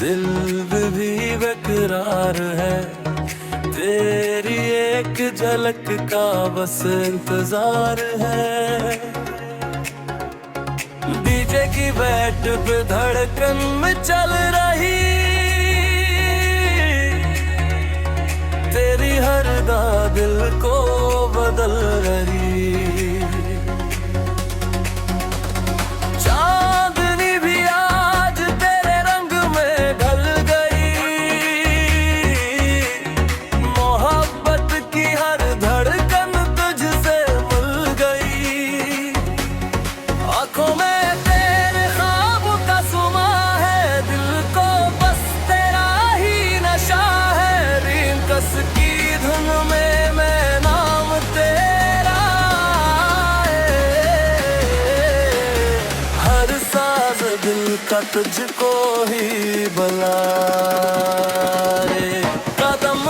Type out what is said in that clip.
दिल भी बेकरार है, तेरी एक झलक का बस इंतजार है। डीजे की बैट पे धड़कन में चल रही, तेरी हर दा दिल को बदल रही। चांदनी भी आज तेरे रंग में ढल गई, मोहब्बत की हर धड़कन तुझसे मिल गई। आंखों में तेरे ख्वाब का सुमा है, दिल को बस तेरा ही नशा है। रिंकस की धुन में मैं नाम तेरा है, हर साज दिल का तुझको ही बुलाए। कदम